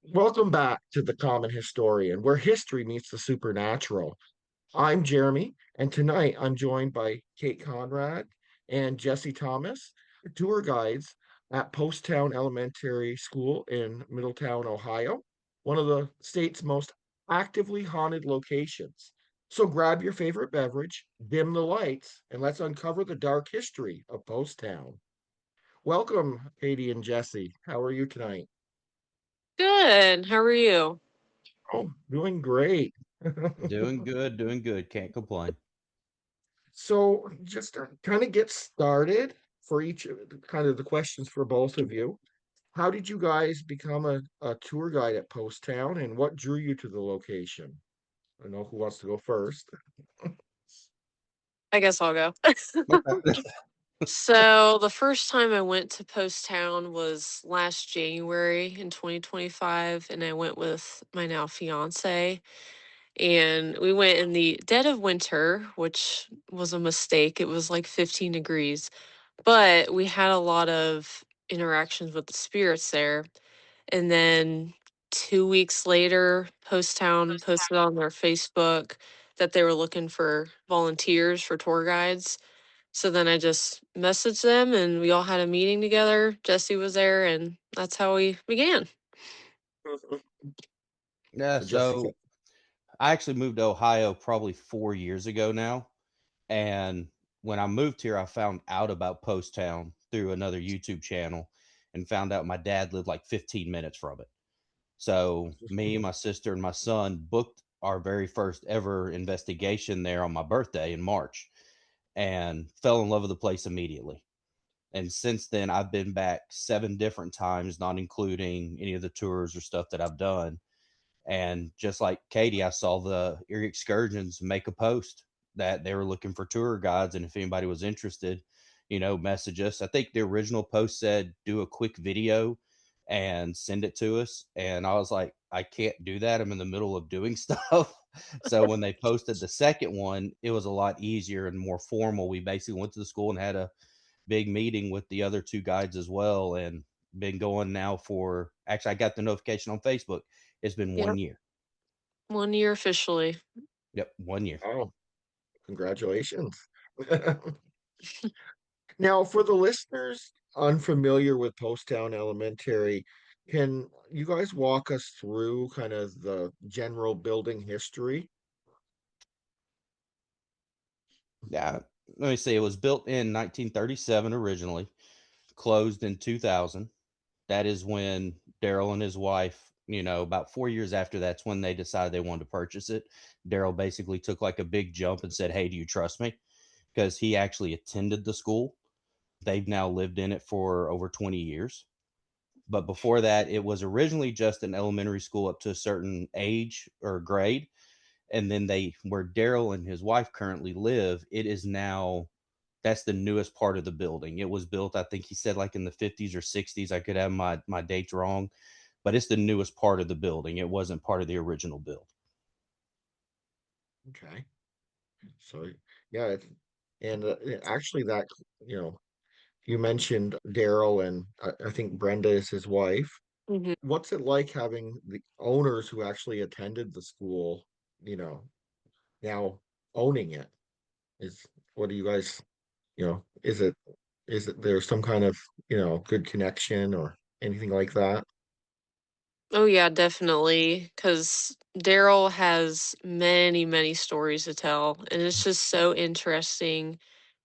Welcome back to The Common Historian, where history meets the supernatural. I'm Jeremy, and tonight I'm joined by Kate Conrad and Jesse Thomas, tour guides at Poasttown Elementary School in Middletown, Ohio, one of the state's most actively haunted locations. So grab your favorite beverage, dim the lights, and let's uncover the dark history of Poasttown. Welcome, Katie and Jesse. How are you tonight? Good. How are you? Oh, doing great. Doing good, doing good. Can't complain. So, just to kind of get started for each kind of the questions for both of you, how did you guys become a tour guide at Post Town and what drew you to the location? I know who wants to go first. I guess I'll go. Okay. So, the first time I went to Post Town was last January in 2025, and I went with my now fiance. And we went in the dead of winter, which was a mistake. It was like 15 degrees, but we had a lot of interactions with the spirits there. And then 2 weeks later, Post Town posted on their Facebook that they were looking for volunteers for tour guides. So then I just messaged them and we all had a meeting together. Jesse was there and that's how we began. Yeah, So, Jessica. so I actually moved to Ohio probably 4 years ago now. And when I moved here, I found out about Post Town through another YouTube channel and found out my dad lived like 15 minutes from it. So me, my sister, and my son booked our very first ever investigation there on my birthday in March and fell in love with the place immediately. And since then, I've been back 7 different times, not including any of the tours or stuff that I've done. And just like Katie, I saw the Erie Excursions make a post that they were looking for tour guides. And if anybody was interested, message us. I think the original post said do a quick video and send it to us. And I was like, I can't do that. I'm in the middle of doing stuff. So when they posted the second one, it was a lot easier and more formal. We basically went to the school and had a big meeting with the other two guides as well, and been going now for, actually I got the notification on Facebook. It's been Yep. 1 year. 1 year officially. Yep, 1 year. Oh, congratulations. Now, for the listeners unfamiliar with Poasttown Elementary, can you guys walk us through kind of the general building history? Yeah, let me see. It was built in 1937 originally, closed in 2000. That is when Daryl and his wife, about 4 years after that's when they decided they wanted to purchase it. Daryl basically took like a big jump and said, "Hey, do you trust me?" Because he actually attended the school. They've now lived in it for over 20 years. But before that, it was originally just an elementary school up to a certain age or grade. And then where Daryl and his wife currently live, it is now, that's the newest part of the building. It was built, I think he said like in the 50s or 60s. I could have my dates wrong, but it's the newest part of the building. It wasn't part of the original build. Okay. So, yeah, and actually, that you know, you mentioned Daryl, and I think Brenda is his wife. Hmm. What's it like having the owners who actually attended the school, you know, now owning it? Is what do you guys, is it there's some kind of, good connection or anything like that? Oh, yeah, definitely. Because Daryl has many, many stories to tell. And it's just so interesting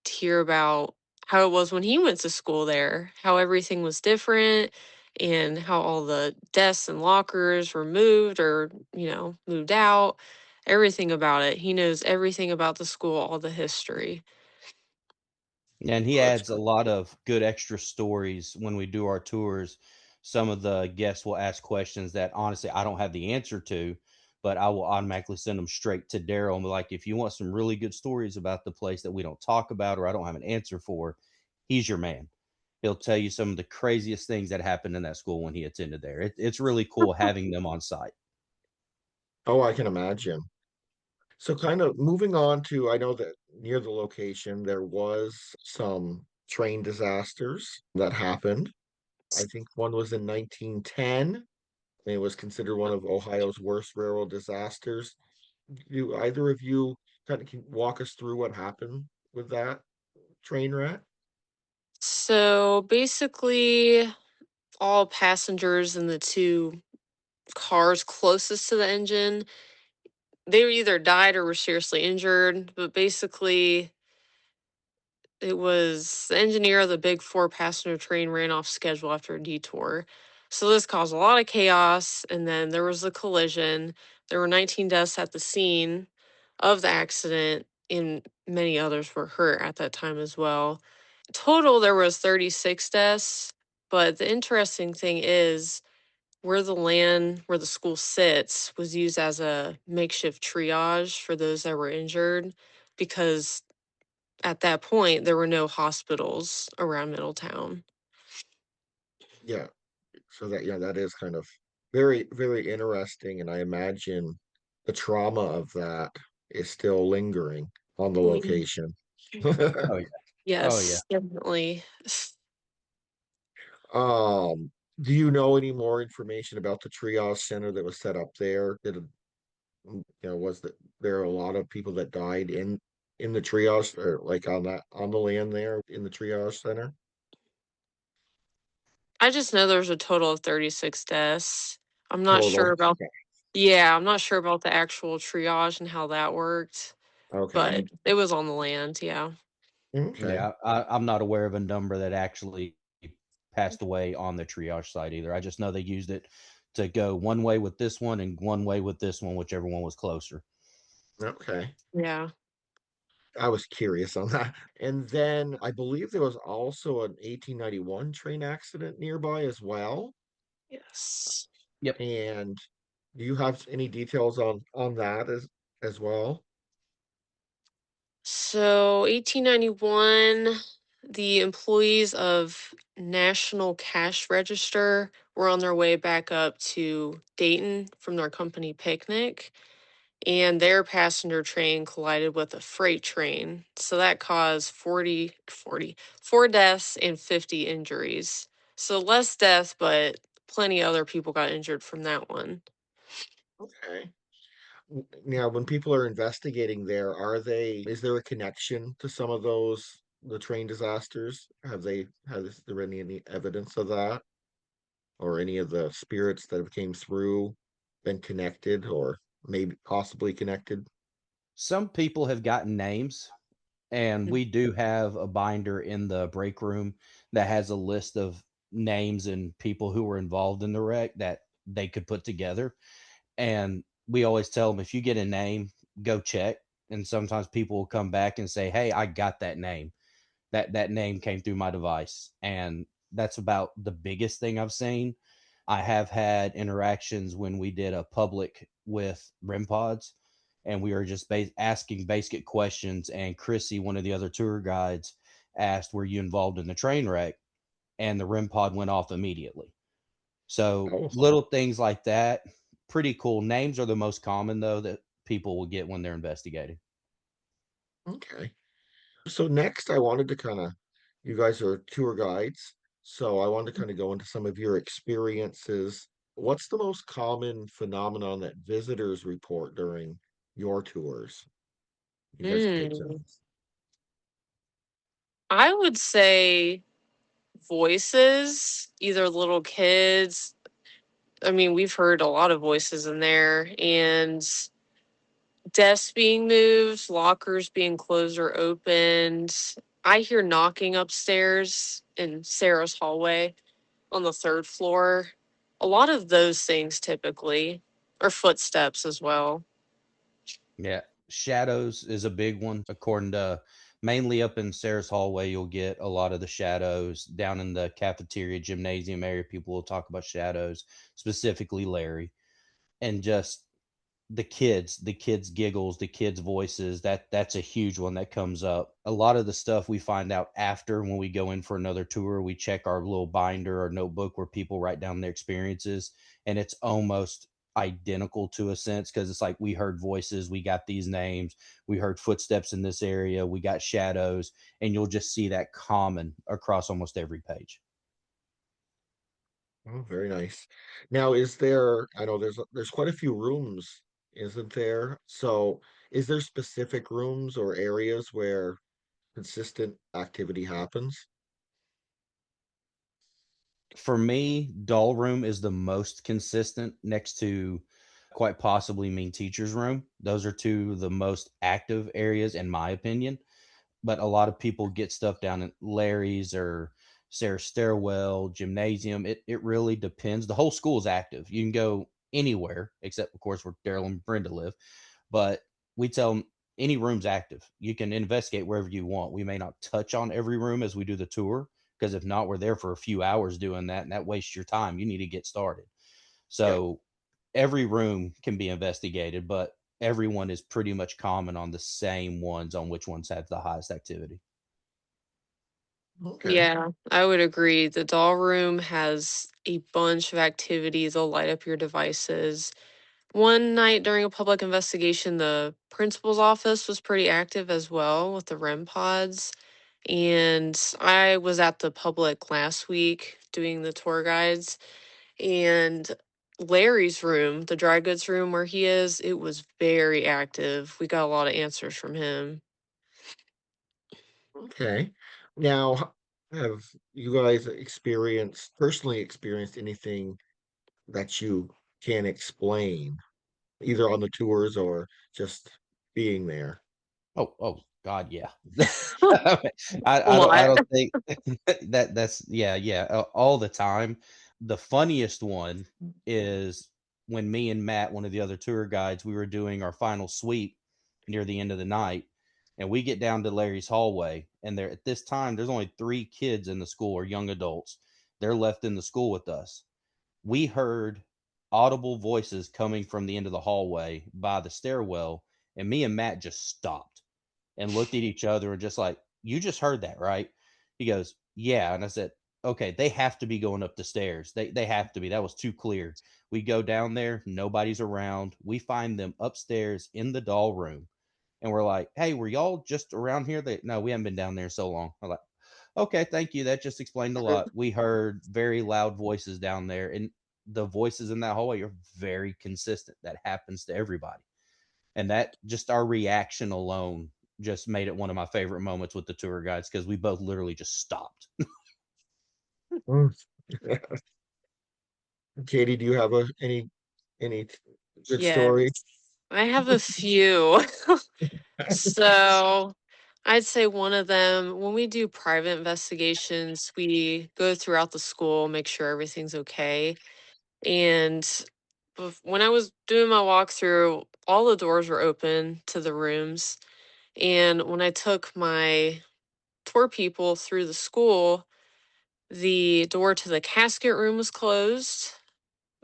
to hear about how it was when he went to school there, how everything was different, and how all the desks and lockers were moved or, moved out. Everything about it. He knows everything about the school, all the history. And he Oh, that's adds a great. lot of good extra stories when we do our tours. Some of the guests will ask questions that honestly I don't have the answer to, but I will automatically send them straight to Daryl and be like, if you want some really good stories about the place that we don't talk about or I don't have an answer for, he's your man. He'll tell you some of the craziest things that happened in that school when he attended there. It's really cool having them on site. Oh, I can imagine. So kind of moving on to, I know that near the location there was some train disasters that happened. I think one was in 1910 and it was considered one of Ohio's worst railroad disasters. Do either of you kind of can walk us through what happened with that train wreck? So basically, all passengers in the two cars closest to the engine, they either died or were seriously injured. But basically, it was the engineer of the big four passenger train ran off schedule after a detour. So this caused a lot of chaos. And then there was a collision. There were 19 deaths at the scene of the accident, and many others were hurt at that time as well. Total, there was 36 deaths. But the interesting thing is where the school sits was used as a makeshift triage for those that were injured because at that point there were no hospitals around Middletown. Yeah. So that, yeah, that is kind of very, very interesting. And I imagine the trauma of that is still lingering on the Mm. location. Oh yeah. Oh yeah. Yes, definitely. Do you know any more information about the triage center that was set up there? Was there a lot of people that died in the triage, or like on the land there in the triage center I just know there's a total of 36 deaths. I'm not sure total? about, Okay. yeah, I'm not sure about the actual triage and how that worked, Okay. but it was on the land, yeah. Okay. Yeah, I'm not aware of a number that actually passed away on the triage site either. I just know they used it to go one way with this one and one way with this one, whichever one was closer. Okay. Yeah. I was curious on that. And then I believe there was also an 1891 train accident nearby as well. Yes. Yep. And do you have any details on that as well? So 1891, the employees of National Cash Register were on their way back up to Dayton from their company picnic, and their passenger train collided with a freight train. So that caused 4 deaths and 50 injuries. So less death, but plenty other people got injured from that one. Okay. Now, when people are investigating there, is there a connection to some of the train disasters? Has there been any evidence of that? Or any of the spirits that have came through been connected or maybe possibly connected? Some people have gotten names, and Mm. we do have a binder in the break room that has a list of names and people who were involved in the wreck that they could put together. And we always tell them, if you get a name, go check. And sometimes people will come back and say, "Hey, I got that name. That name came through my device." And that's about the biggest thing I've seen. I have had interactions when we did a public with REM pods, and we were just asking basic questions. And Chrissy, one of the other tour guides, asked, "Were you involved in the train wreck?" And the REM pod went off immediately. So Oh, little things like that, pretty cool. Names are the most common though that people will get when they're investigating. okay. So next I wanted to kind of, you guys are tour guides, so I wanted to kind of go into some of your experiences. What's the most common phenomenon that visitors report during your tours? You guys can take Mm. turns. I would say voices, either little kids. I mean, we've heard a lot of voices in there, and desks being moved, lockers being closed or opened. I hear knocking upstairs in Sarah's hallway on the third floor. A lot of those things typically, or footsteps as well. Yeah. Shadows is a big one. According to mainly up in Sarah's hallway, you'll get a lot of the shadows. Down in the cafeteria gymnasium area, people will talk about shadows, specifically Larry. And just the kids giggles, the kids voices, that's a huge one that comes up. A lot of the stuff we find out after when we go in for another tour, we check our little binder or notebook where people write down their experiences, and it's almost identical to a sense, because it's like, we heard voices, we got these names, we heard footsteps in this area, we got shadows, and you'll just see that common across almost every page. Oh, very nice. Now, is there, I know there's quite a few rooms, isn't there? So, is there specific rooms or areas where consistent activity happens? For me, doll room is the most consistent next to quite possibly mean teacher's room. Those are two of the most active areas in my opinion. But a lot of people get stuff down at Larry's or Sarah's stairwell, gymnasium. It really depends. The whole school is active. You can go anywhere except, of course, where Daryl and Brenda live. But we tell them any room's active. You can investigate wherever you want. We may not touch on every room as we do the tour because if not, we're there for a few hours doing that, and that wastes your time. You need to get started. Yeah. So every room can be investigated, but everyone is pretty much common on the same ones on which ones have the highest activity. Okay. Yeah, I would agree. The doll room has a bunch of activities. They'll light up your devices. One night during a public investigation, the principal's office was pretty active as well with the REM pods. And I was at the public last week doing the tour guides. And Larry's room, the dry goods room where he is, it was very active. We got a lot of answers from him. Okay. Now, have you guys personally experienced anything that you can't explain, either on the tours or just being there? Oh God, yeah. A I lot. don't think that's yeah, all the time. The funniest one is when me and Matt, one of the other tour guides, we were doing our final sweep near the end of the night, and we get down to Larry's hallway, and there at this time there's only 3 kids in the school or young adults. They're left in the school with us. We heard audible voices coming from the end of the hallway by the stairwell, and me and Matt just stopped and looked at each other and just like, "You just heard that, right?" He goes, "Yeah." And I said, "Okay, they have to be going up the stairs. They have to be. That was too clear." We go down there, nobody's around. We find them upstairs in the doll room. And we're like, "Hey, were y'all just around here?" They, "No, we haven't been down there so long." I'm like, "Okay, thank you. That just explained a lot." We heard very loud voices down there, and the voices in that hallway are very consistent. That happens to everybody. And that just our reaction alone just made it one of my favorite moments with the tour guides because we both literally just stopped. Mm. Katie, do you have any good story? Yes, I have a few. So I'd say one of them, when we do private investigations, we go throughout the school, make sure everything's okay. And when I was doing my walkthrough, all the doors were open to the rooms. And when I took my tour people through the school, the door to the casket room was closed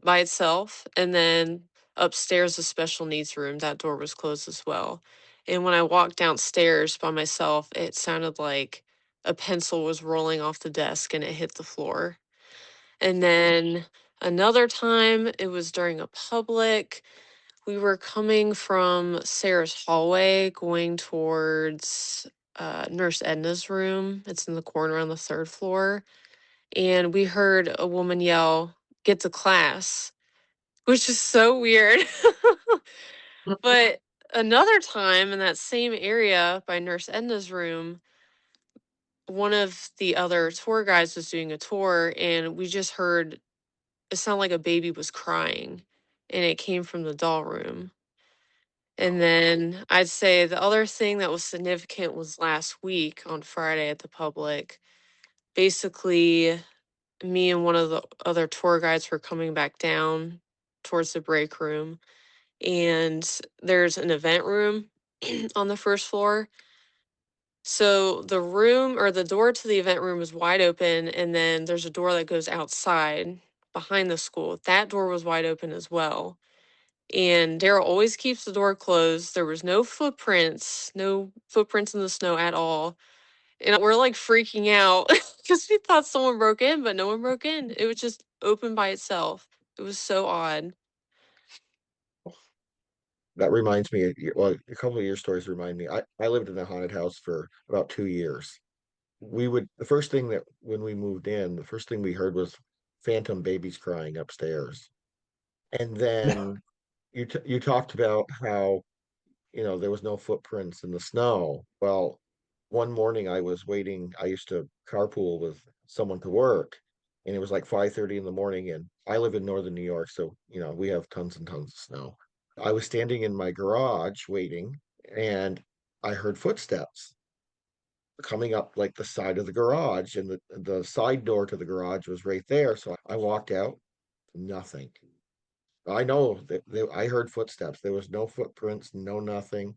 by itself. And then upstairs, the special needs room, that door was closed as well. And when I walked downstairs by myself, it sounded like a pencil was rolling off the desk and it hit the floor. And then another time, it was during a public. We were coming from Sarah's hallway going towards Nurse Edna's room. It's in the corner on the third floor. And we heard a woman yell, "Get to class," which is so weird. But another time in that same area by Nurse Edna's room, one of the other tour guides was doing a tour, and we just heard it sounded like a baby was crying, and it came from the doll room. And then I'd say the other thing that was significant was last week on Friday at the public. Basically, me and one of the other tour guides were coming back down towards the break room, and there's an event room on the first floor. So the room or the door to the event room is wide open, and then there's a door that goes outside behind the school. That door was wide open as well. And Daryl always keeps the door closed. There was no footprints in the snow at all. And we're like freaking out because we thought someone broke in, but no one broke in. It was just open by itself. It was so odd. That reminds me, well, a couple of your stories remind me. I lived in a haunted house for about 2 years. The first thing that when we moved in, the first thing we heard was phantom babies crying upstairs. And then you talked about how, there was no footprints in the snow. Well, one morning I was waiting. I used to carpool with someone to work, and it was like 5:30 in the morning, and I live in northern New York, so we have tons and tons of snow. I was standing in my garage waiting, and I heard footsteps coming up like the side of the garage, and the side door to the garage was right there. So I walked out, nothing. I know that I heard footsteps. There was no footprints, no nothing,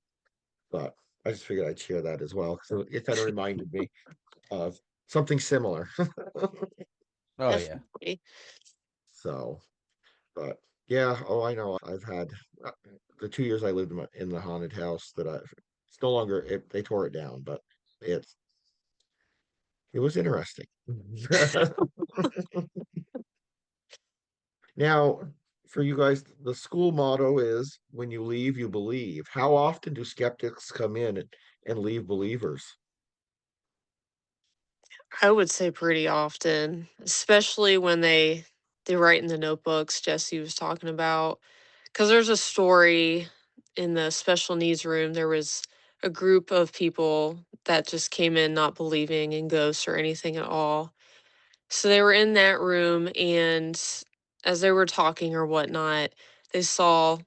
but I just figured I'd share that as well. So it kind of reminded me of something similar. Oh yeah. Definitely. So, but yeah, oh, I know. I've had uh, the 2 years I lived in the haunted house that it's no longer, they tore it down, but it's, it was interesting. Now, for you guys, the school motto is when you leave, you believe. How often do skeptics come in and leave believers? I would say pretty often, especially when they write in the notebooks Jesse was talking about. Because there's a story in the special needs room. There was a group of people that just came in not believing in ghosts or anything at all. So they were in that room, and as they were talking or whatnot, they saw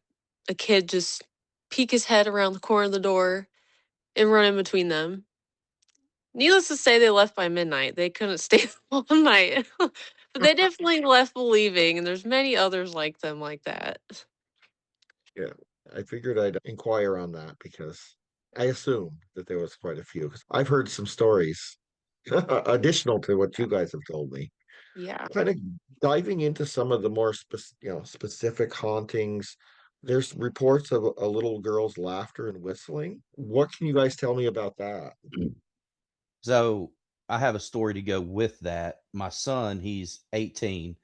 a kid just peek his head around the corner of the door and run in between them. Needless to say, they left by midnight. They couldn't stay the whole night. But they definitely left believing, and there's many others like them like that. Yeah, I figured I'd inquire on that because I assumed that there was quite a few. 'Cause I've heard some stories additional to what you guys have told me. Yeah. Kind of diving into some of the more specific hauntings. There's reports of a little girl's laughter and whistling. What can you guys tell me about that? So I have a story to go with that. My son, he's 18.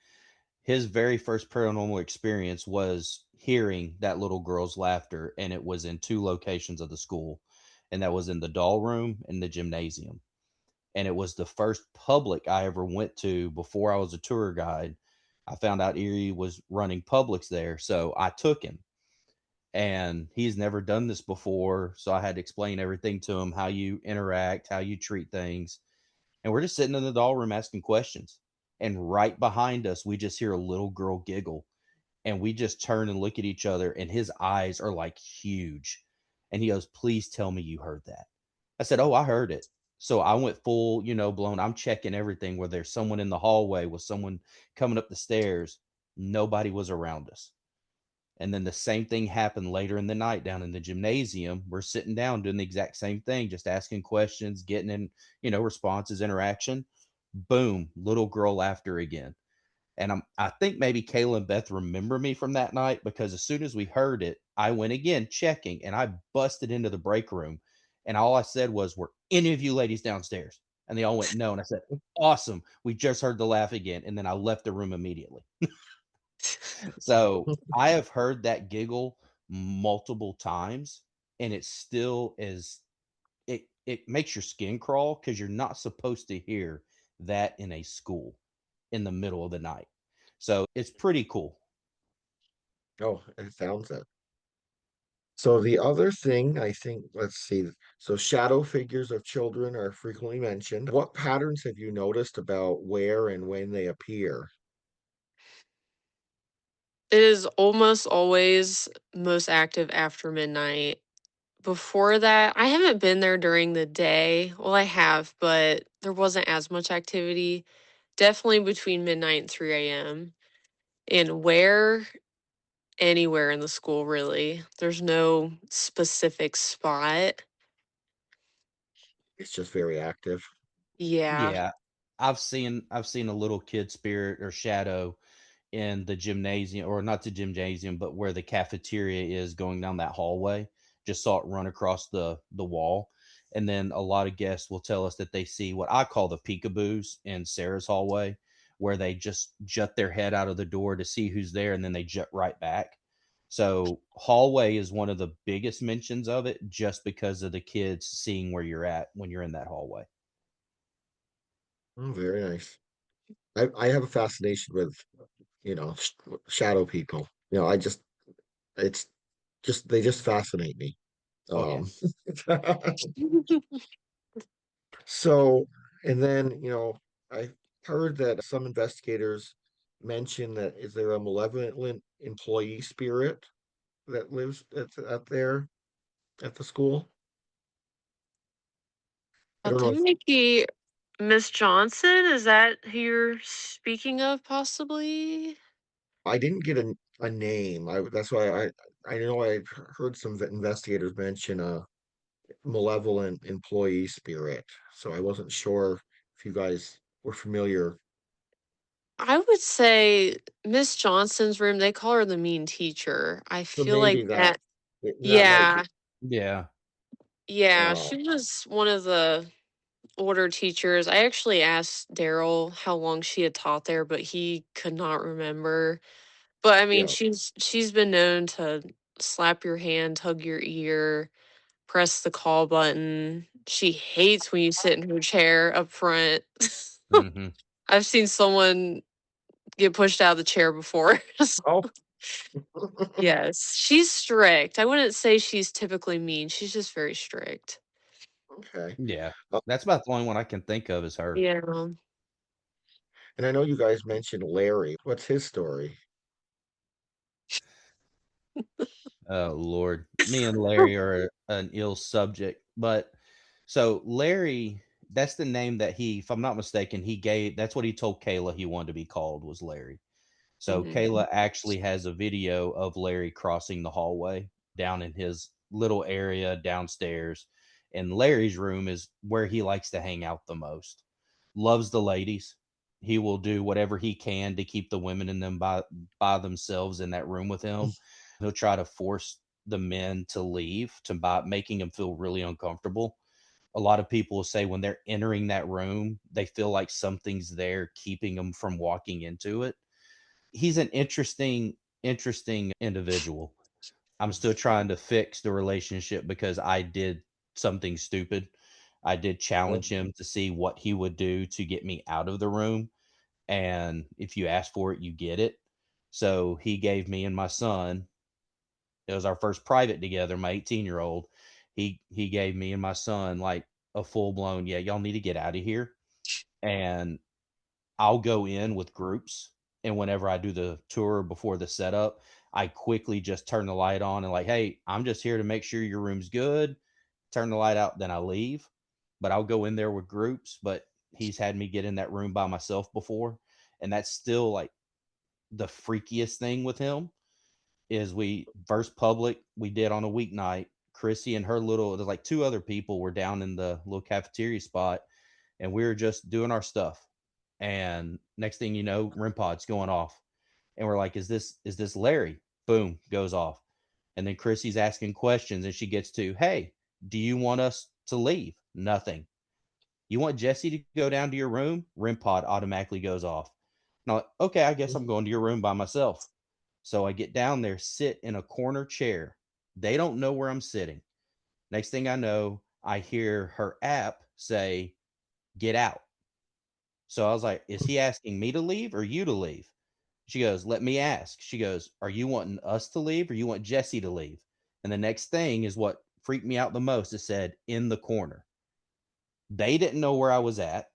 His very first paranormal experience was hearing that little girl's laughter, and it was in two locations of the school, and that was in the doll room and the gymnasium. And it was the first public I ever went to before I was a tour guide. I found out Erie was running publics there, so I took him. And he's never done this before, so I had to explain everything to him, how you interact, how you treat things. And we're just sitting in the doll room asking questions. And right behind us, we just hear a little girl giggle. And we just turn and look at each other, and his eyes are like huge. And he goes, "Please tell me you heard that." I said, "Oh, I heard it." So I went full, blown. I'm checking everything. Where there's someone in the hallway, was someone coming up the stairs. Nobody was around us. And then the same thing happened later in the night down in the gymnasium. We're sitting down doing the exact same thing, just asking questions, getting in, responses, interaction. Boom, little girl laughter again. And I think maybe Kayla and Beth remember me from that night because as soon as we heard it, I went again checking and I busted into the break room. And all I said was, "Were any of you ladies downstairs?" And they all went, "No." And I said, "Awesome. We just heard the laugh again." And then I left the room immediately. So I have heard that giggle multiple times, and it still is, it makes your skin crawl because you're not supposed to hear that in a school in the middle of the night. So it's pretty cool. Oh, it sounds it. So the other thing I think, let's see. So shadow figures of children are frequently mentioned. What patterns have you noticed about where and when they appear? It is almost always most active after midnight. Before that, I haven't been there during the day. Well, I have, but there wasn't as much activity. Definitely between midnight and 3 a.m. And where? Anywhere in the school, really. There's no specific spot. It's just very active. Yeah. Yeah. I've seen a little kid spirit or shadow in the gymnasium, or not the gymnasium, but where the cafeteria is going down that hallway. Just saw it run across the wall. And then a lot of guests will tell us that they see what I call the peekaboos in Sarah's hallway, where they just jut their head out of the door to see who's there, and then they jut right back. So hallway is one of the biggest mentions of it, just because of the kids seeing where you're at when you're in that hallway. Very nice. I have a fascination with, shadow people. It's they just fascinate me. Oh yeah. Um, so, and then, I heard that some investigators mention that is there a malevolent employee spirit that lives out there at the school? I don't know That if might be Miss Johnson. Is that who you're speaking of, possibly? I didn't get a name. That's why I know I heard some investigators mention a malevolent employee spirit. So I wasn't sure if you guys were familiar. I would say Miss Johnson's room, they call her the mean teacher. I So feel like maybe that that, that might be. yeah, Yeah. yeah, Oh, she was one of the older teachers. I actually asked Daryl how long she had taught there, but he could not remember. But I mean, yeah. she's been known to slap your hand, tug your ear, press the call button. She hates when you sit in her chair up front. Hmm. I've seen someone get pushed out of the chair before. Oh, Yes, she's strict. I wouldn't say she's typically mean. She's just very strict. okay. Yeah. Uh, That's about the only one I can think of is her. Yeah. and I know you guys mentioned Larry. What's his story? Oh Lord, me and Larry are an ill subject. But so Larry, that's the name that he, if I'm not mistaken, he gave. That's what he told Kayla he wanted to be called was Larry. So Mhm. Kayla actually has a video of Larry crossing the hallway down in his little area downstairs. And Larry's room is where he likes to hang out the most. Loves the ladies. He will do whatever he can to keep the women in them by themselves in that room with him. He'll try to force the men to leave by making them feel really uncomfortable. A lot of people will say when they're entering that room, they feel like something's there keeping them from walking into it. He's an interesting individual. I'm still trying to fix the relationship because I did something stupid. I did challenge him to see what he would do to get me out of the room, and if you ask for it, you get it. So he gave me and my son, it was our first private together, my 18-year-old. He gave me and my son like a full blown, yeah, y'all need to get out of here. And I'll go in with groups, and whenever I do the tour before the setup, I quickly just turn the light on and like, "Hey, I'm just here to make sure your room's good." Turn the light out, then I leave. But I'll go in there with groups, but he's had me get in that room by myself before, and that's still like the freakiest thing with him is we first public we did on a weeknight. Chrissy and her little there's like two other people were down in the little cafeteria spot, and we were just doing our stuff. And next thing you know, REM pod's going off, and we're like, "Is this Larry?" Boom, goes off, and then Chrissy's asking questions, and she gets to, "Hey, do you want us to leave?" Nothing. You want Jesse to go down to your room? REM pod automatically goes off. And I'm like, okay, I guess I'm going to your room by myself. So I get down there, sit in a corner chair. They don't know where I'm sitting. Next thing I know, I hear her app say, "Get out." So I was like, is he asking me to leave or you to leave? She goes, "Let me ask." She goes, "Are you wanting us to leave or you want Jesse to leave?" And the next thing is what freaked me out the most. It said, "In the corner." They didn't know where I was at.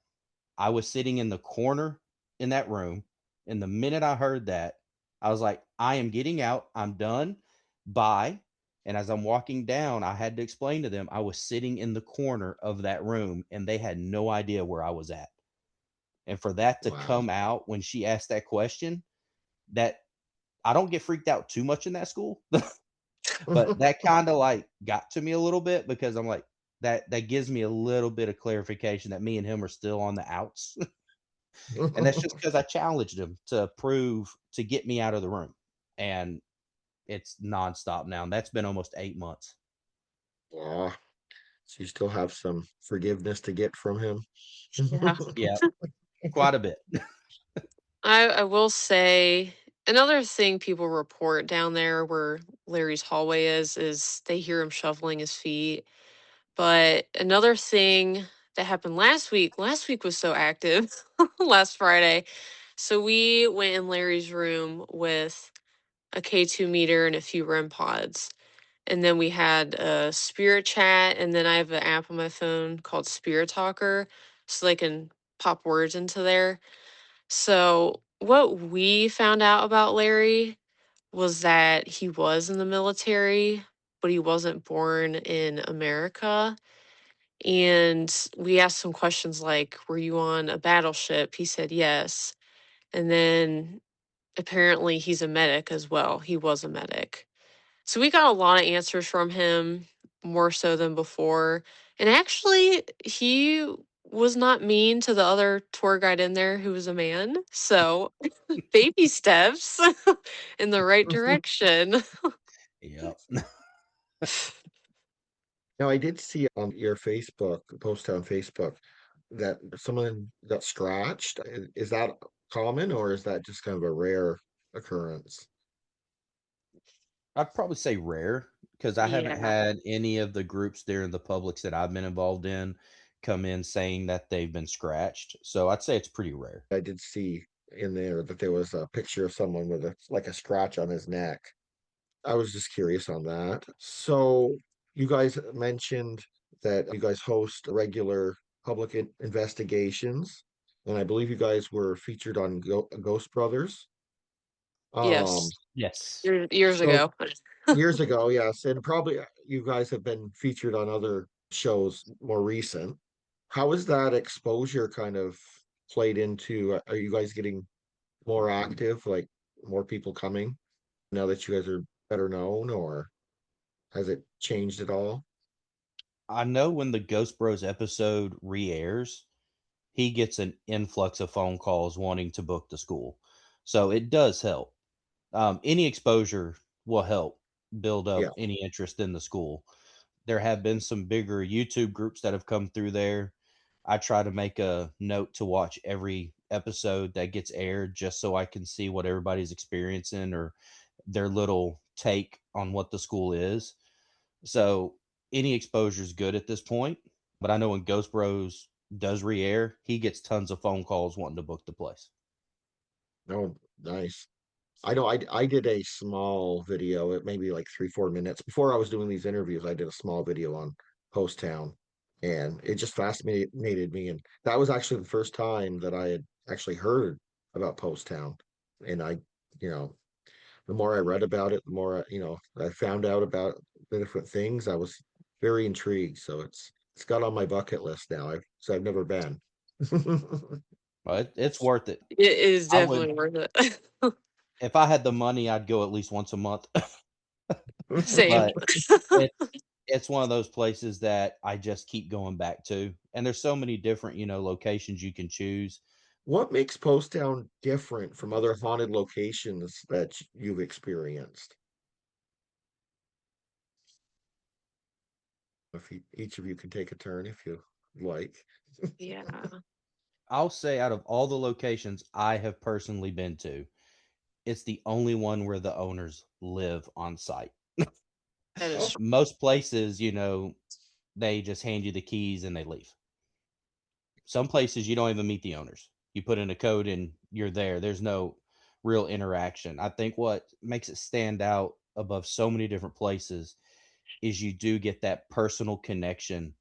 I was sitting in the corner in that room. And the minute I heard that, I was like, I am getting out. I'm done. Bye. And as I'm walking down, I had to explain to them I was sitting in the corner of that room and they had no idea where I was at. And for that to Wow. come out when she asked that question, that I don't get freaked out too much in that school, but that kind of like got to me a little bit because I'm like, that gives me a little bit of clarification that me and him are still on the outs. And that's just because I challenged him to prove to get me out of the room. And it's nonstop now. And that's been almost 8 months. Yeah. So you still have some forgiveness to get from him. Yeah. Yeah, quite a bit. I will say another thing people report down there where Larry's hallway is they hear him shuffling his feet. But another thing that happened last week. Last week was so active, last Friday. So we went in Larry's room with a K2 meter and a few REM pods. And then we had a spirit chat. And then I have an app on my phone called Spirit Talker. So they can pop words into there. So what we found out about Larry was that he was in the military, but he wasn't born in America. And we asked some questions like, were you on a battleship? He said yes. And then apparently he's a medic as well. He was a medic. So we got a lot of answers from him, more so than before. And actually, he was not mean to the other tour guide in there who was a man. So baby steps in the right direction. Yep. Now, I did see on your Facebook, Poasttown Facebook, that someone got scratched. Is that common or is that just kind of a rare occurrence? I'd probably say rare because I haven't Yeah. had any of the groups there in the publics that I've been involved in come in saying that they've been scratched. So I'd say it's pretty rare. I did see in there that there was a picture of someone with a scratch on his neck. I was just curious on that. So you guys mentioned that you guys host regular public investigations, and I believe you guys were featured on Ghost Brothers. Um, Yes. Yes. Years so ago. years ago, yes, and probably you guys have been featured on other shows more recent. How is that exposure kind of played into? Are you guys getting more active, like more people coming now that you guys are better known, or has it changed at all? I know when the Ghost Bros episode re-airs, he gets an influx of phone calls wanting to book the school. So it does help. Any exposure will help build Yeah, up any interest in the school. There have been some bigger YouTube groups that have come through there. I try to make a note to watch every episode that gets aired just so I can see what everybody's experiencing or their little take on what the school is. So any exposure is good at this point. But I know when Ghost Bros does re-air, he gets tons of phone calls wanting to book the place. no, nice. I know I did a small video, it maybe like 3, 4 minutes before I was doing these interviews. I did a small video on Post Town, and it just fascinated me. And that was actually the first time that I had actually heard about Post Town. And you know, the more I read about it, the more I found out about the different things. I was very intrigued. So it's got on my bucket list now. I've never been. But it's worth it. It is I would, definitely worth it. if I had the money, I'd go at least once a month. Same. But it's it's one of those places that I just keep going back to. And there's so many different, locations you can choose. What makes Post Town different from other haunted locations that you've experienced? If each of you can take a turn, if you like. Yeah. I'll say out of all the locations I have personally been to, it's the only one where the owners live on site. That is Oh, true. Most places, they just hand you the keys and they leave. Some places you don't even meet the owners. You put in a code and you're there. There's no real interaction. I think what makes it stand out above so many different places is you do get that personal connection,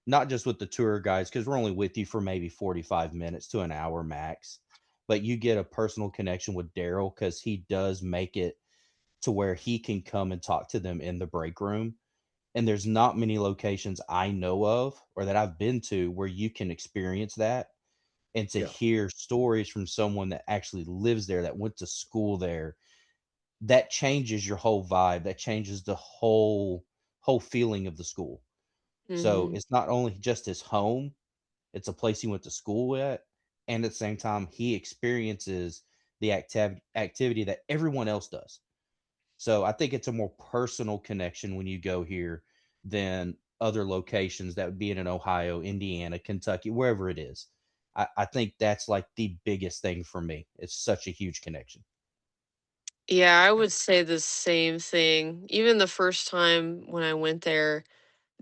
not just with the tour guides, because we're only with you for maybe 45 minutes to an hour max, but you get a personal connection with Daryl because he does make it to where he can come and talk to them in the break room. And there's not many locations I know of or that I've been to where you can experience that and to yeah, hear stories from someone that actually lives there, that went to school there, that changes your whole vibe. That changes the whole feeling of the school. So Hmm. it's not only just his home, it's a place he went to school at, and at the same time he experiences the activity that everyone else does. So I think it's a more personal connection when you go here than other locations that would be in Ohio, Indiana, Kentucky, wherever it is. I think that's like the biggest thing for me. It's such a huge connection. Yeah, I would say the same thing. Even the first time when I went there,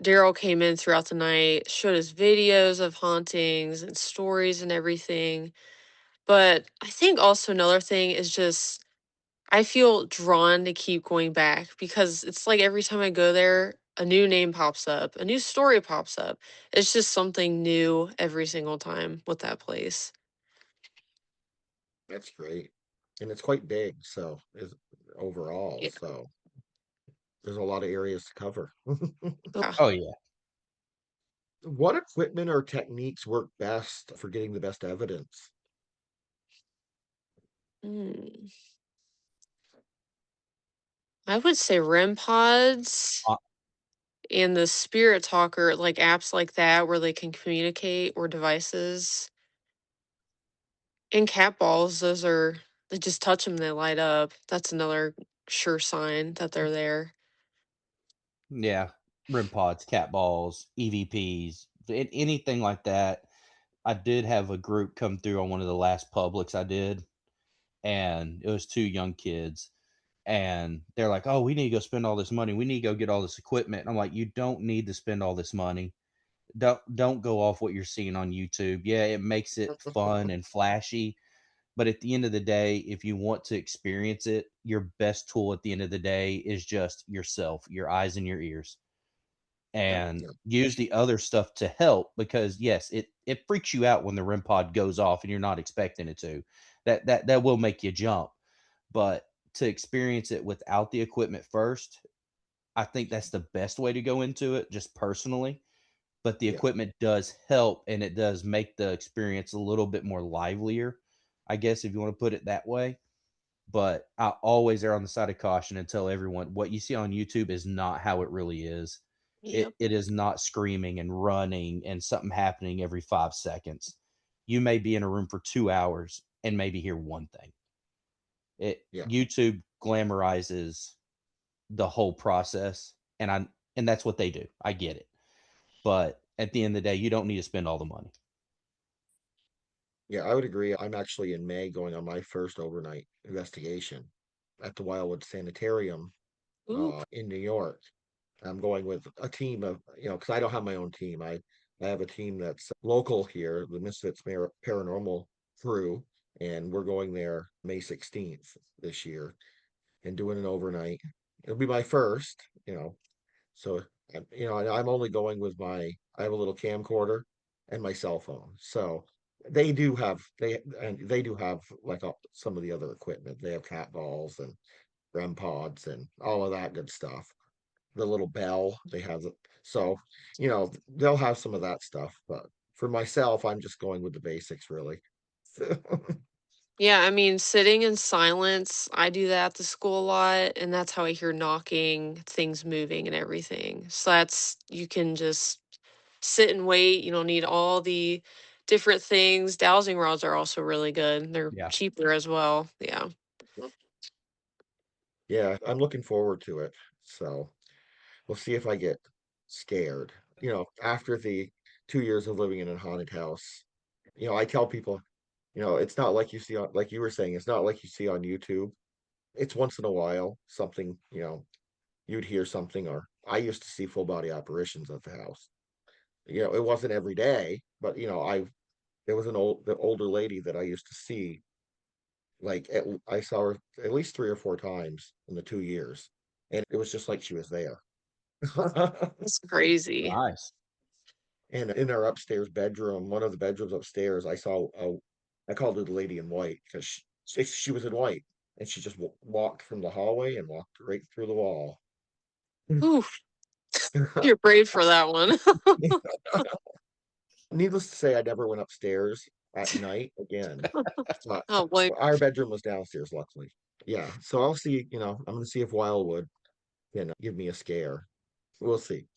Daryl came in throughout the night, showed us videos of hauntings and stories and everything. But I think also another thing is just I feel drawn to keep going back because it's like every time I go there, a new name pops up, a new story pops up. It's just something new every single time with that place. That's great. And it's quite big, so is overall, Yeah. so there's a lot of areas to cover. Yeah. Oh yeah. What equipment or techniques work best for getting the best evidence? Mm. I would say REM pods Uh, and the spirit talker, like apps like that where they can communicate or devices. And cat balls, those are they just touch them, they light up. That's another sure sign that they're there. yeah. RIM pods, cat balls, EVPs, anything like that. I did have a group come through on one of the last publics I did, and it was two young kids, and they're like, "Oh, we need to go spend all this money. We need to go get all this equipment." And I'm like, "You don't need to spend all this money. Don't go off what you're seeing on YouTube. Yeah, it makes it fun and flashy, but at the end of the day, if you want to experience it, your best tool at the end of the day is just yourself, your eyes and your ears, Yeah, and yeah, use the other stuff to help, because yes, it freaks you out when the REM pod goes off and you're not expecting it to. That will make you jump. But to experience it without the equipment first, I think that's the best way to go into it, just personally. But the yeah, equipment does help, and it does make the experience a little bit more livelier, I guess, if you want to put it that way. But I always err on the side of caution and tell everyone what you see on YouTube is not how it really is. Yep. It is not screaming and running and something happening every 5 seconds. You may be in a room for 2 hours and maybe hear one thing. It yeah, YouTube glamorizes the whole process, and that's what they do. I get it. But at the end of the day, you don't need to spend all the money. yeah. I would agree. I'm actually in May going on my first overnight investigation at the Wildwood Sanitarium Ooh. in New York. I'm going with a team of, because I don't have my own team. I have a team that's local here, the Misfits Paranormal crew, and we're going there May 16th this year and doing an overnight. It'll be my first, so and I'm only going with I have a little camcorder and my cell phone. So they do have like some of the other equipment. They have cat balls and REM pods and all of that good stuff. The little bell they have. So they'll have some of that stuff. But for myself, I'm just going with the basics, really. Yeah, I mean, sitting in silence, I do that at the school a lot, and that's how I hear knocking, things moving, and everything. So that's you can just sit and wait. You don't need all the different things. Dowsing rods are also really good. They're Yeah. cheaper as well. Yeah. Yeah, I'm looking forward to it. So we'll see if I get scared. After the 2 years of living in a haunted house, I tell people, it's not like you see on, like you were saying, it's not like you see on YouTube. It's once in a while something, you'd hear something, or I used to see full body apparitions at the house. It wasn't every day, but there was the older lady that I used to see, like I saw her at least 3 or 4 times in the 2 years, and it was just like she was there. It's crazy. Nice. And in our upstairs bedroom, one of the bedrooms upstairs, I called her the lady in white because she was in white, and she just walked from the hallway and walked right through the wall. Ooh, you're brave for that one. Needless to say, I never went upstairs at night again. But Oh, boy. our bedroom was downstairs, luckily. Yeah, so I'll see. I'm going to see if Wildwood can give me a scare. We'll see.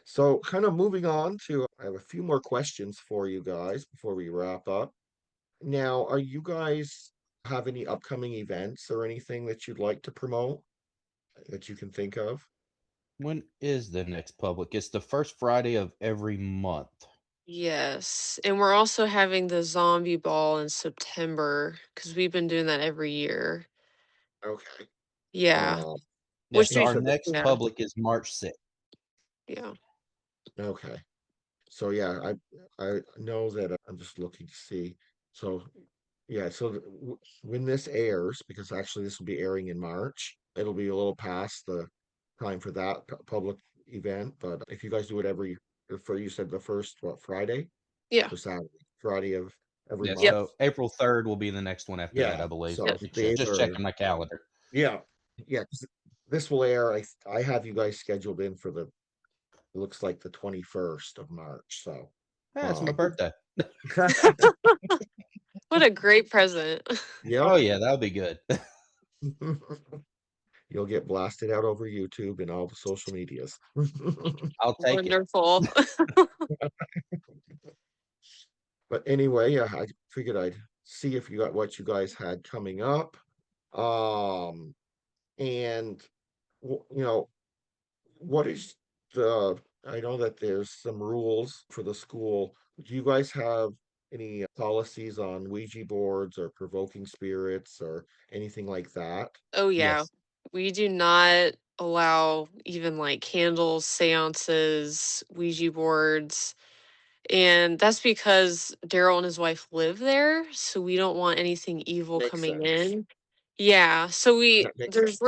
So, kind of moving on to, I have a few more questions for you guys before we wrap up. Now, are you guys have any upcoming events or anything that you'd like to promote that you can think of? When is the next public? It's the first Friday of every month. Yes. And we're also having the zombie ball in September because we've been doing that every year. Okay. Yeah. Uh, Which Yes, you we, our said that, next yeah. public is March 6th. Yeah. Okay. So yeah, I know that I'm just looking to see. So yeah, so when this airs, because actually this will be airing in March, it'll be a little past the time for that public event. But if you guys do it for you said the first what Friday Yeah. or Saturday, Friday of every Yeah, Yep. month. so April 3rd will be the next one after that, Yeah. I believe. So Yep. if they Just air, checking my calendar. yeah, yeah, 'cause this will air. I have you guys scheduled in for it looks like the 21st of March. So, Yeah, it's my um, birthday. What a great present. yep. Oh yeah, that'll be good. You'll get blasted out over YouTube and all the social medias. I'll take it. Wonderful. But anyway, yeah, I figured I'd see if you got what you guys had coming up. Um, and you know, what is I know that there's some rules for the school. Do you guys have any policies on Ouija boards or provoking spirits or anything like that? Oh yeah. Yes. We do not allow even like candles, seances, Ouija boards. And that's because Daryl and his wife live there, so we don't want anything evil Makes coming sense. in. Yeah, so That makes sense.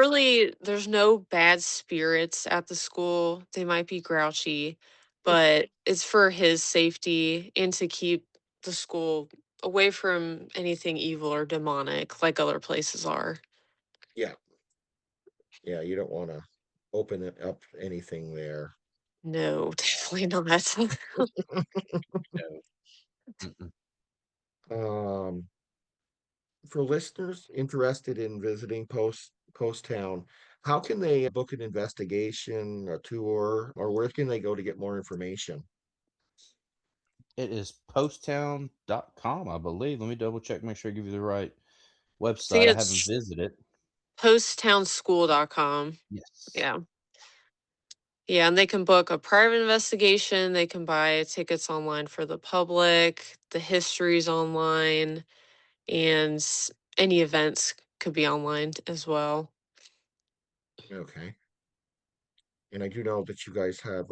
there's no bad spirits at the school. They might be grouchy, but it's for his safety and to keep the school away from anything evil or demonic like other places are. Yeah, yeah, you don't want to open it up anything there. No, definitely not. No. Mm-mm. Um, for listeners interested in visiting Post Town, how can they book an investigation, a tour, or where can they go to get more information? It is poasttown.com, I believe. Let me double check, make sure I give you the right See, website. I haven't it's visited. posttownschool.com. Yes. Yeah. Yeah, and they can book a private investigation. They can buy tickets online for the public. The history's online, and any events could be online as well. Okay. And I do know that you guys have,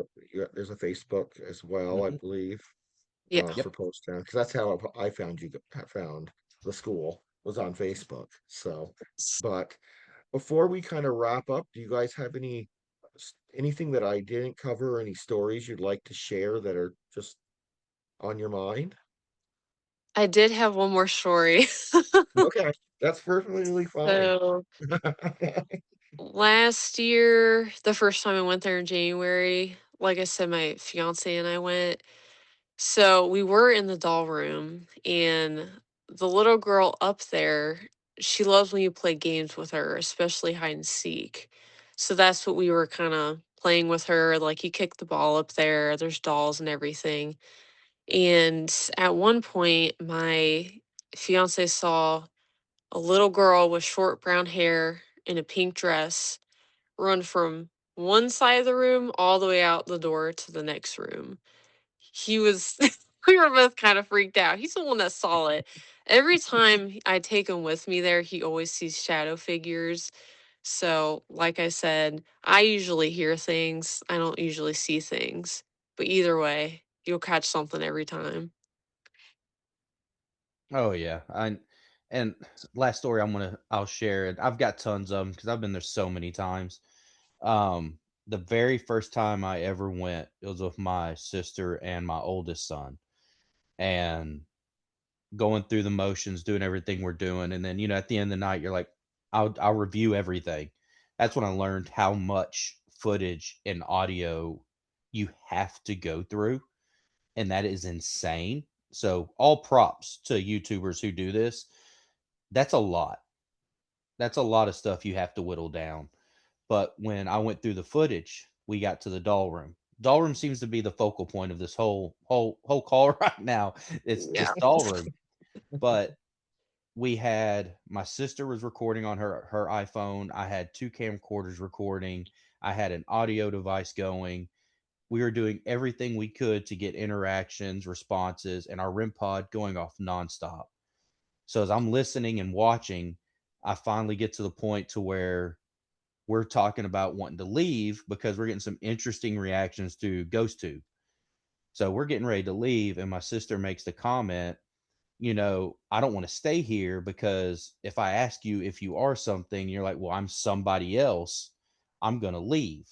there's a Facebook as well, I Hmm. believe, Yeah. for Yep. Post Town, because that's how I found the school was on Facebook. So, but before we kind of wrap up, do you guys have anything that I didn't cover, or any stories you'd like to share that are just on your mind? I did have one more story. Okay, that's perfectly fine. So last year, the first time I went there in January, like I said, my fiance and I went. So we were in the doll room, and the little girl up there, she loves when you play games with her, especially hide and seek. So that's what we were kind of playing with her. Like, you kick the ball up there, there's dolls and everything. And at one point, my fiance saw a little girl with short brown hair in a pink dress run from one side of the room all the way out the door to the next room. He was we were both kind of freaked out. He's the one that saw it. Every time I take him with me there, he always sees shadow figures. So, like I said, I usually hear things. I don't usually see things. But either way, you'll catch something every time. Oh yeah. And last story I'll share it. I've got tons of them because I've been there so many times. Um, the very first time I ever went, it was with my sister and my oldest son, and going through the motions, doing everything we're doing, and then at the end of the night, you're like, I'll review everything. That's when I learned how much footage and audio you have to go through, and that is insane. So all props to YouTubers who do this. That's a lot. That's a lot of stuff you have to whittle down. But when I went through the footage, we got to the doll room. Doll room seems to be the focal point of this whole call right now. It's Yeah. just doll room. But we had my sister was recording on her iPhone. I had two camcorders recording. I had an audio device going. We were doing everything we could to get interactions, responses, and our REM pod going off nonstop. So as I'm listening and watching, I finally get to the point to where we're talking about wanting to leave because we're getting some interesting reactions to GhostTube. So we're getting ready to leave, and my sister makes the comment, I don't want to stay here because if I ask you if you are something, you're like, well, I'm somebody else, I'm going to leave.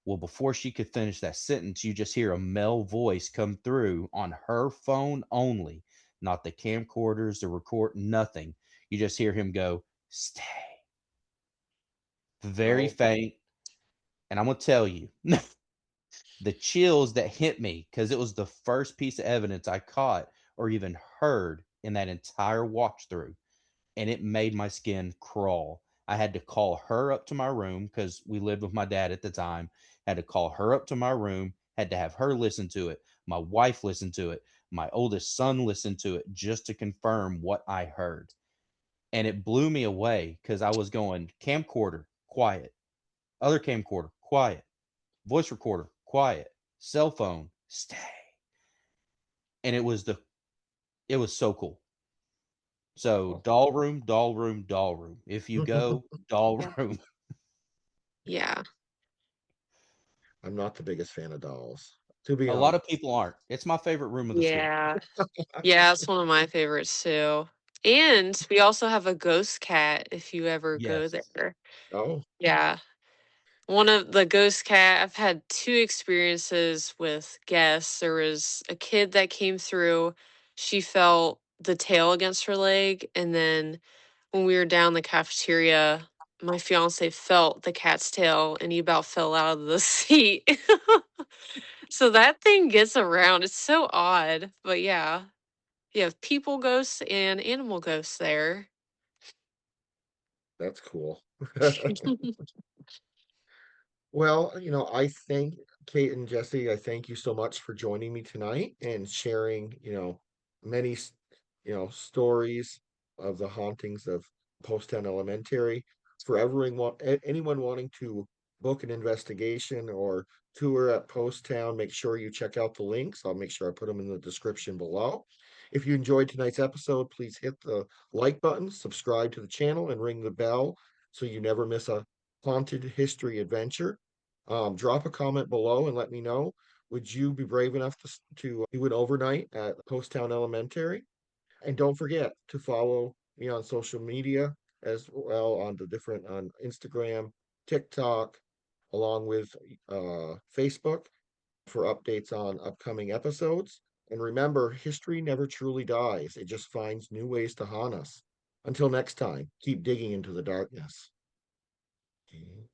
Well, before she could finish that sentence, you just hear a male voice come through on her phone only, not the camcorders, the record, nothing. You just hear him go, stay. Very Oh, faint. And I'm going to tell you, the chills that hit me, because it was the first piece of evidence I caught or even heard in that entire watch through, and it made my skin crawl. I had to call her up to my room because we lived with my dad at the time. Had to call her up to my room, had to have her listen to it. My wife listened to it. My oldest son listened to it just to confirm what I heard. And it blew me away because I was going camcorder, quiet. Other camcorder, quiet. Voice recorder, quiet. Cell phone, stay. And it was so cool. So oh. doll room, doll room, doll room. If you go, doll Yeah. room. Yeah. I'm not the biggest fan of dolls, to be A lot honest. of people aren't. It's my favorite room of the school. Yeah. Yeah, it's one of my favorites too. And we also have a ghost cat if you ever go Yes. there. Oh, Yeah. One of the ghost cat, I've had two experiences with guests. There was a kid that came through. She felt the tail against her leg. And then when we were down the cafeteria, my fiance felt the cat's tail and he about fell out of the seat. So that thing gets around. It's so odd. But yeah, you have people ghosts and animal ghosts there. that's cool. Well, I thank Kate and Jesse. I thank you so much for joining me tonight and sharing, many, stories of the hauntings of Poasttown Elementary. For anyone wanting to book an investigation or tour at Poasttown, make sure you check out the links. I'll make sure I put them in the description below. If you enjoyed tonight's episode, please hit the like button, subscribe to the channel, and ring the bell so you never miss a haunted history adventure. Drop a comment below and let me know. Would you be brave enough to do an overnight at Poasttown Elementary? And don't forget to follow me on social media as well on Instagram, TikTok, along with Facebook for updates on upcoming episodes. And remember, history never truly dies. It just finds new ways to haunt us. Until next time, keep digging into the darkness. Okay.